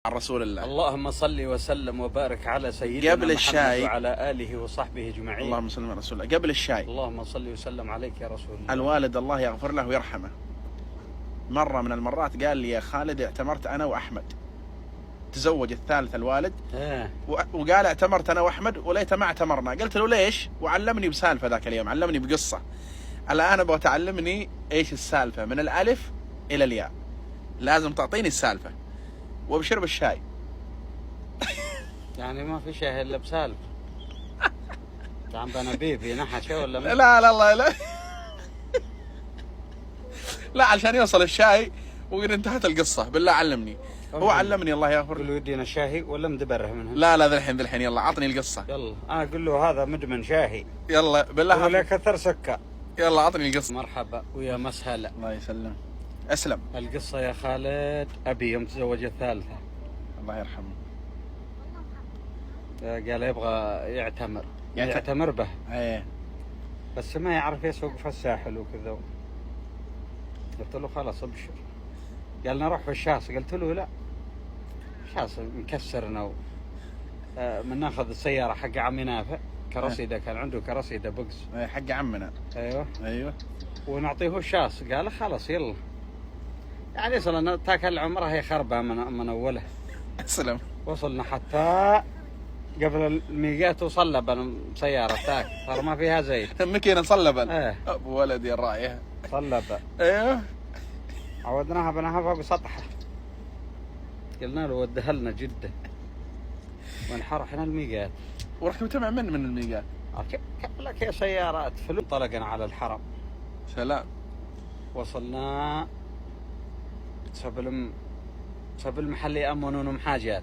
عن رسول الله. اللهم صل وسلم وبارك على سيدنا قبل الشاي محمد وعلى آله وصحبه أجمعين. اللهم صل على رسول الله. قبل الشاي اللهم صل وسلم عليك يا رسول الله. الوالد الله يغفر له ويرحمه مرة من المرات قال لي يا خالد اعتمرت أنا وأحمد، تزوج الثالث الوالد وقال اعتمرت أنا وأحمد وليت ما اعتمرنا. قلت له ليش؟ وعلمني بسالفة ذاك اليوم، علمني بقصة. الآن أبغى تعلمني إيش السالفة من الألف إلى الياء، لازم تعطيني السالفة. وبشرب الشاي يعني ما في شيء إلا بسالفة. عم بنبيبي نحشة ولا لا لا عشان يوصل الشاي وقد انتهت القصة. بالله علمني. هو علمني الله يغفر له. قل له يدينا شاهي ولا مدبره منها؟ لا ذا الحين يلا عطني القصة. يلا أنا أقول له هذا مدمن شاهي. يلا بالله ولا كثر سكر. يلا عطني القصة. مرحبا ويا مسهلا. الله يسلم. أسلم. القصة يا خالد، أبي يوم تزوج الثالثة الله يرحمه قال يبغى يعتمر به. ايه بس ما يعرف يسوق في الساحل وكذا. قلت له خلاص ابشر. قال نروح في الشاص. قلت له لا، الشاص مكسرنا من ناخذ السيارة حق عمي نافع كرسيده، كان عنده كرسيده بوكس حق عمنا. ايوه ونعطيه الشاص. قال خلاص يلا. يعني صلنا تاك العمره هي خربة من اولها. اسلم. وصلنا حتى قبل الميقات وصلبا سيارة تاك، صار ما فيها زيت. مكينا صلبا. ابو ولدي الراعي صلبا. ايوه عودناها بناها فوق سطحه. قلنا له ودها لنا جدة ونحرحنا الميقات. ورحت متابع من الميقات؟ لك يا سيارات فلو. طلقنا على الحرم. سلام. وصلنا سب المحل يأمنون حاجات.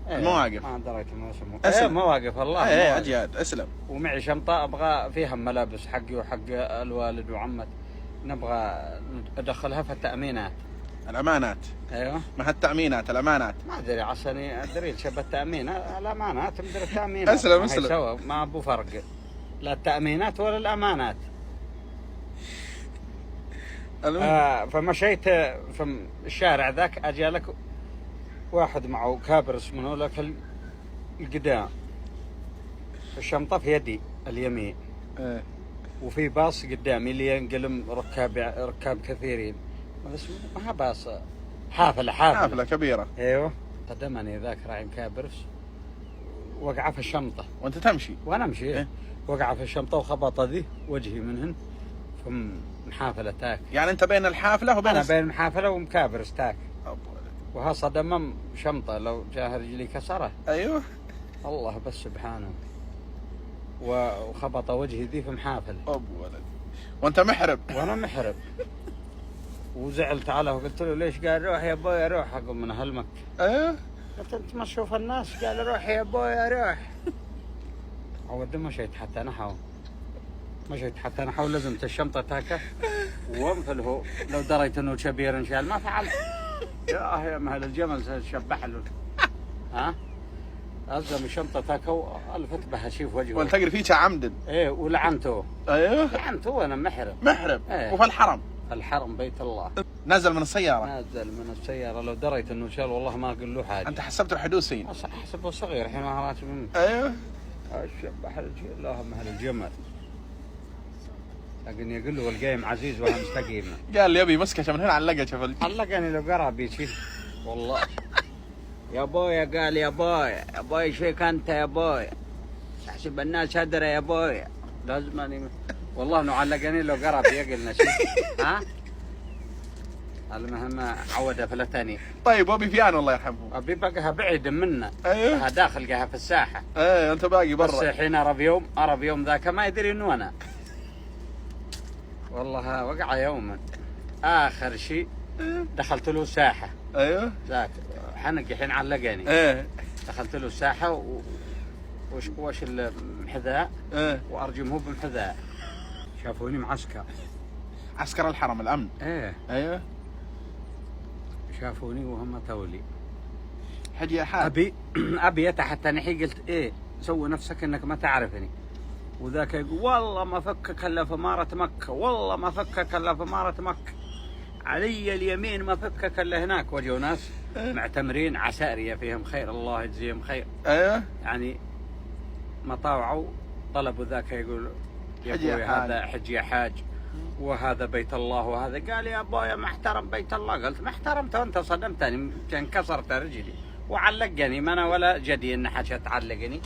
المواقف. ما دريت ما اسمه. مواقف الله. حاجات. اسلم. ومعي شنطة ابغى فيها ملابس حقي وحق الوالد وعمت، نبغى ادخلها في التأمينات. الامانات. ايوه ما التأمينات الامانات. ما ادري عشان ادري شب التأمين الامانات مدري التأمينات. اسلم. سوا ما ابو فرق، لا التأمينات ولا الامانات. فمشيت في الشارع ذاك، اجي لك واحد معه كابر اسمه لك القدام، الشنطة في يدي اليمين. وفي باص قدامي اللي ينقلم ركاب كثيرين، بس ما باص، حافلة كبيرة. ايوه. قدمني ذاك راعي كابرس، وقع في الشنطة وانت تمشي وانا امشي. وقع في الشنطة وخبط ذي وجهي منهن في محافلة تاك. يعني انت بين الحافلة وبين انا بين المحافلة ومكابرس تاك. وها صدمم شنطة لو جاه رجلي كسره. ايوه الله بس سبحانه. وخبط وجهي ذي في محافل. ابو ولد وانت محرب. وانا محرب. وزعلت عليه وقلت له ليش؟ قال روح يا ابوي روح. اقوم من هلمك. ايوه قلت انت ما تشوف الناس؟ قال روح يا ابوي روح. عود مشيت حتى نحو لزمت الشنطة تاكه وانفله. لو دريت انه كبير ان شاء الله ما فعلت. يا مهل الجمل شبح له. ها ألزم الشنطة تاكو ألفت بها شيف وجهه. والتقري فيك عمدا. إيه ولعنته. أيوه لعنته وأنا محرم. إيه. وفي الحرم بيت الله. نزل من السيارة. لو دريت إنه شال والله ما أقول له حاجة. أنت حسبته حدوسين. أحسبه صغير الحين ما راتب منه. أيوه شبح اللهم أهل الجمل. لكن يقول له والقايم عزيز وأنا مستقيمة. قال لي يبي مسكة من هنا علقها شفل. علقني لو قرابي شيء والله. يا ابويا قال يا ابويا ايش فيك انت يا ابويا؟ تحسب الناس هدرة يا ابويا. لازم اني والله انه علقني لو قرب يقلنا شيء. ها المهم عوده فلتاني. طيب ابي فيان الله يرحمه. ابي بقى بعيد منا. ايوه داخل قاها في الساحه. انت باقي برا. بس الحين ارى بيوم ذاك ما يدري انه انا. والله وقع يوما اخر شيء دخلت له ساحه. ايوه ذاك حنق الحين علقني. دخلت له الساحة وش المحذاء. وارجمه بمحذاء. شافوني معسكر. عسكر الحرم الامن. ايوه شافوني وهم تولي. حجي يا حاج. ابي حتى نحي. قلت سوي نفسك انك ما تعرفني. وذاك يقول والله ما فكك الا في مارة مكة، والله ما فكك الا في مارة مكة. علي اليمين ما فكك الا هناك، وجوا ناس معتمرين عساريه فيهم خير، الله يجزيهم خير. ايوه يعني ما طاوعوا طلبوا ذاك، يقول يا حج يا ابوي حاج. هذا حج يا حاج وهذا بيت الله، وهذا قال يا ابويا ما احترم بيت الله. قلت ما احترمته وانت صدمتني، كان كسرت رجلي وعلقني، ما انا ولا جدي ان حاجه تعلقني.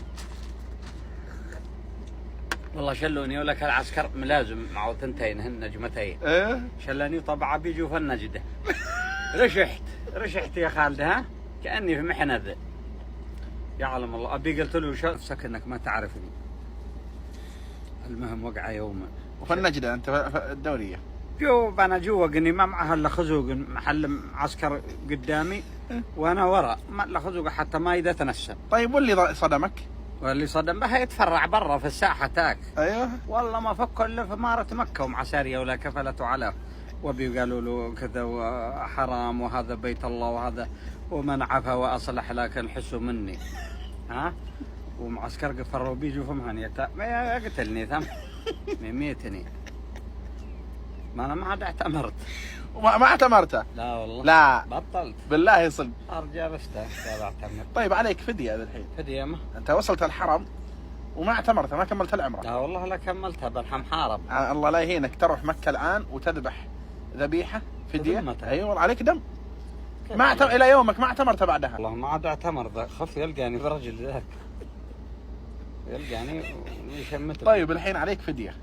والله شلوني ولك العسكر ملازم معه ثنتين هن نجمتين. ايه شلاني طبعا بيجوا في النجده. رشحت يا خالد، ها كاني في محنه. يعلم الله ابي قلت له شو نفسك انك ما تعرفني. المهم وقع يوما. وفي النجدة انت في الدورية؟ انا جوا قني ما معها الا خزوق، محل عسكر قدامي وانا ورا، ما الا خزوق حتى ما يدا تنسم. طيب واللي صدمك؟ واللي صدم بها يتفرع برا في الساحه تاك. ايوه والله ما فكوا الا في مارة مكه ومع ساريه ولا كفلت على، وبي قالوا له كذا وحرام وهذا بيت الله وهذا، ومن عفا واصلح لكن حسوا مني، ها ومعسكر قفروا بيجوا فمهن ما يقتلني ثم ميتني. ما انا ما عاد اعتمرت. ما اعتمرته؟ لا والله لا بطلت بالله صدق. ارجع بفتح قال اعتمر. طيب عليك فدية هذا الحين. فدية ما انت وصلت الحرم وما اعتمرت، ما كملت العمرة. لا والله لا كملتها بل حارب. الله لا يهينك، تروح مكة الآن وتذبح ذبيحة فدية. بذمتك؟ اي والله عليك دم. ما الى يومك ما اعتمرت بعدها؟ والله ما عاد اعتمر، خف يلقاني برجل ذاك، يلقاني ويشمت. طيب الحين عليك فدية،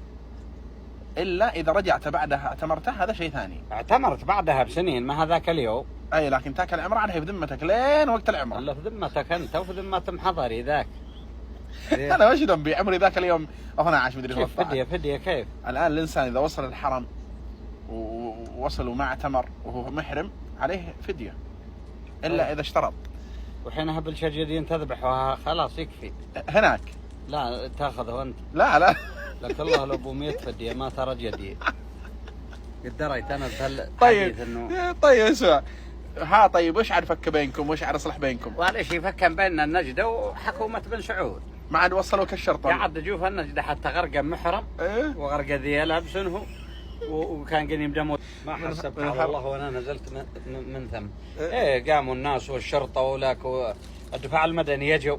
الا اذا رجعت بعدها اعتمرته هذا شيء ثاني. اعتمرت بعدها بسنين ما هذاك اليوم. اي لكن تاك العمرة عليها بذمتك لين وقت العمرة. الله في ذمتك انت وفي ذمة محضري ذاك. انا وش ذنبي؟ عمري ذاك اليوم 12 مدري. كيف فدية كيف؟ الان الانسان اذا وصل الحرم ووصل وما اعتمر وهو محرم عليه فدية، الا اذا اشترط. وحينها بالشجدين تذبحها خلاص يكفي. هناك لا تاخذه انت. لا لك الله لو ابو 100 فدية ما ترى جدي. قد دريت انا طيب انه طيب اسمع ها، طيب وش عاد فك بينكم؟ وش عاد اصلح بينكم؟ وهذا شيء فكن بيننا النجده وحكومه بن سعود. ما عاد وصلوك الشرطه؟ قعد اشوف النجده حتى غرقه محرم. ايه وغرقه ذي لابسنه وكان قنيم دموت. ما حسبت على الله وانا نزلت من ثم. ايه قاموا الناس والشرطه ولاك والدفاع المدني يجوا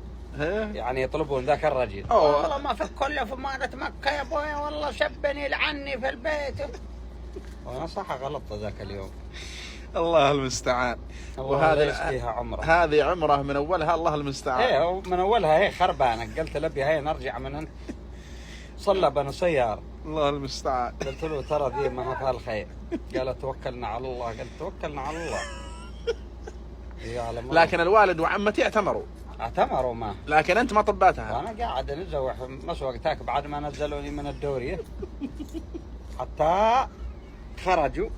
يعني يطلبون ذاك الرجل. والله ما فك الا في مالة مكه يا ابويا، والله شبني يلعني في البيت. وانا صح غلطت ذاك اليوم. الله المستعان. وهذه عمره، هذه عمره من اولها الله المستعان. ايه من اولها هي خربانه. قلت لبي هي نرجع من صلى بنا سيارة. الله المستعان. قلت له ترى ذي ما فيها الخير. قال توكلنا على الله. قلت توكلنا على الله. لكن الوالد وعمتي اعتمروا ما، لكن انت ما طباتها. وانا قاعد نزوح مسوق تاك بعد ما نزلوني من الدوريه حتى خرجوا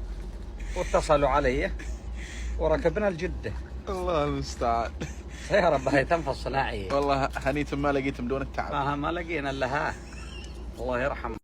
واتصلوا علي وركبنا الجده. الله المستعان. يا رب هي تنفس صناعيه. والله هنيتم ما لقيتم دون التعب. ما لقينا الا ها، الله يرحم.